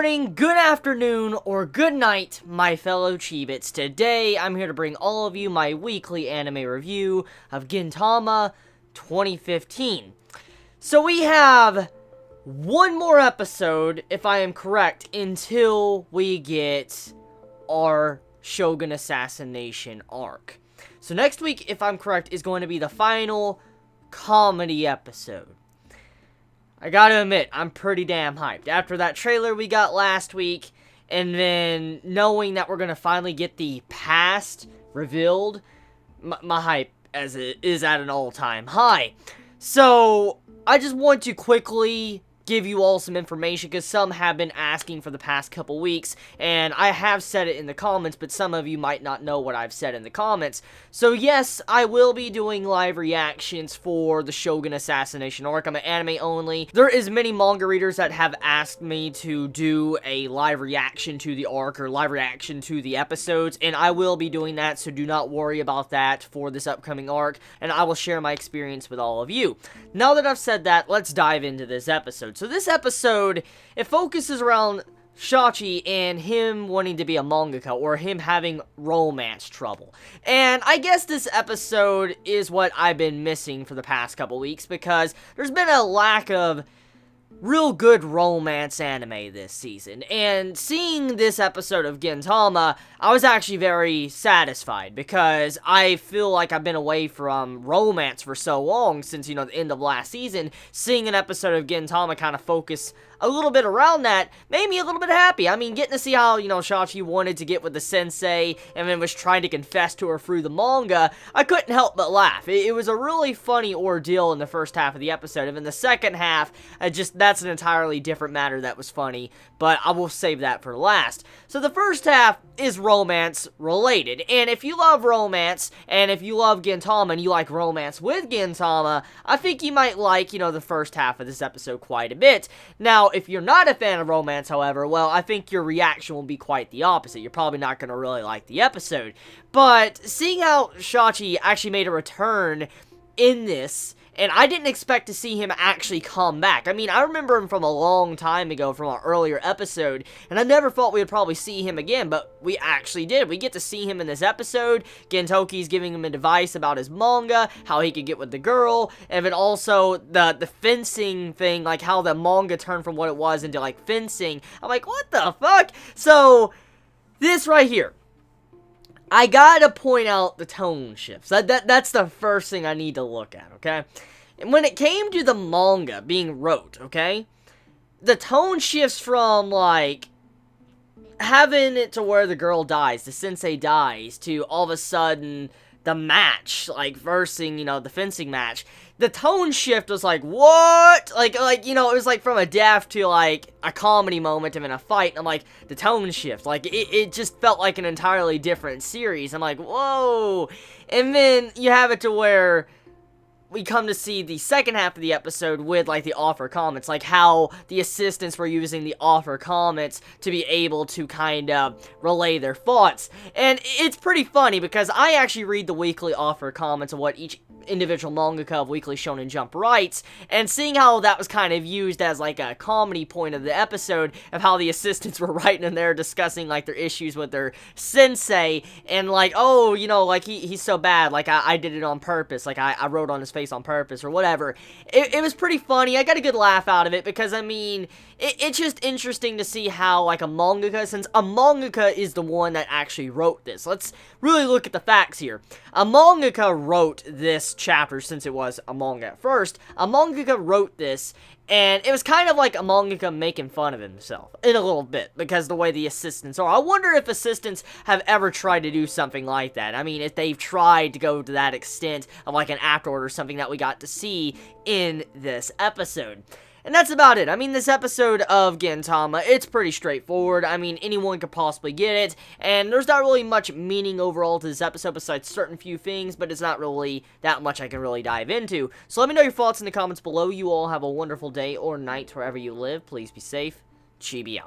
morning, good afternoon, or good night, my fellow Chibits. Today, I'm here to bring all of you my weekly anime review of Gintama 2015. So we have one more episode, if I am correct, until we get our Shogun Assassination Arc. So next week, if I'm correct, is going to be the final comedy episode. I gotta admit, I'm pretty damn hyped. After that trailer we got last week, and then knowing that we're gonna finally get the past revealed, my hype is at an all-time high. So, I just want to quickly give you all some information, because some have been asking for the past couple weeks, and I have said it in the comments, but some of you might not know what I've said in the comments. So yes, I will be doing live reactions for the Shogun Assassination Arc. I'm an anime only. There is many manga readers that have asked me to do a live reaction to the arc, or live reaction to the episodes, and I will be doing that, so do not worry about that for this upcoming arc, and I will share my experience with all of you. Now that I've said that, let's dive into this episode. So this episode, it focuses around Shachi and him wanting to be a mangaka, or him having romance trouble. And I guess this episode is what I've been missing for the past couple weeks, because there's been a lack of real good romance anime this season, and seeing this episode of Gintama, I was actually very satisfied, because I feel like I've been away from romance for so long, since, you know, the end of last season. Seeing an episode of Gintama kind of focus a little bit around that made me a little bit happy. I mean, getting to see how, you know, Shachi wanted to get with the sensei, and then was trying to confess to her through the manga, I couldn't help but laugh. It was a really funny ordeal in the first half of the episode, and in the second half, that's an entirely different matter that was funny, but I will save that for last. So the first half is romance related, and if you love romance, and if you love Gintama, and you like romance with Gintama, I think you might like, you know, the first half of this episode quite a bit. Now, if you're not a fan of romance, however, well, I think your reaction will be quite the opposite. You're probably not going to really like the episode. But seeing how Shachi actually made a return in this, and I didn't expect to see him actually come back. I mean, I remember him from a long time ago, from an earlier episode, and I never thought we would probably see him again, but we actually did. We get to see him in this episode. Gentoki's giving him advice about his manga, how he could get with the girl, and then also the fencing thing, like how the manga turned from what it was into, like, fencing. I'm like, what the fuck? So, this right here, I gotta point out the tone shifts. That's the first thing I need to look at, okay? And when it came to the manga being wrote, okay? The tone shifts from, like, having it to where the girl dies, the sensei dies, to all of a sudden the match, like, versing, you know, the fencing match. The tone shift was like, what? Like, you know, it was like from a death to, like, a comedy moment and then a fight, and I'm like, the tone shift, like, it just felt like an entirely different series. I'm like, whoa. And then you have it to where we come to see the second half of the episode with, like, the offer comments, like how the assistants were using the offer comments to be able to kind of relay their thoughts. And it's pretty funny, because I actually read the weekly offer comments of what each individual mangaka of Weekly Shonen Jump writes, and seeing how that was kind of used as, like, a comedy point of the episode, of how the assistants were writing and they're discussing, like, their issues with their sensei, and, like, oh, you know, like, he's so bad, like, I did it on purpose, like, I wrote on his face on purpose, or whatever. It was pretty funny. I got a good laugh out of it, because, I mean, it's just interesting to see how, like, a mangaka, since a mangaka is the one that actually wrote this. Let's really look at the facts here. A mangaka wrote this chapter, since it was a manga at first. A mangaka wrote this, and it was kind of like a mangaka making fun of himself, in a little bit, because the way the assistants are. I wonder if assistants have ever tried to do something like that. I mean, if they've tried to go to that extent of, like, an afterword or something that we got to see in this episode. And that's about it. I mean, this episode of Gintama, it's pretty straightforward. I mean, anyone could possibly get it, and there's not really much meaning overall to this episode besides certain few things, but it's not really that much I can really dive into. So let me know your thoughts in the comments below. You all have a wonderful day or night wherever you live. Please be safe. Chibi out.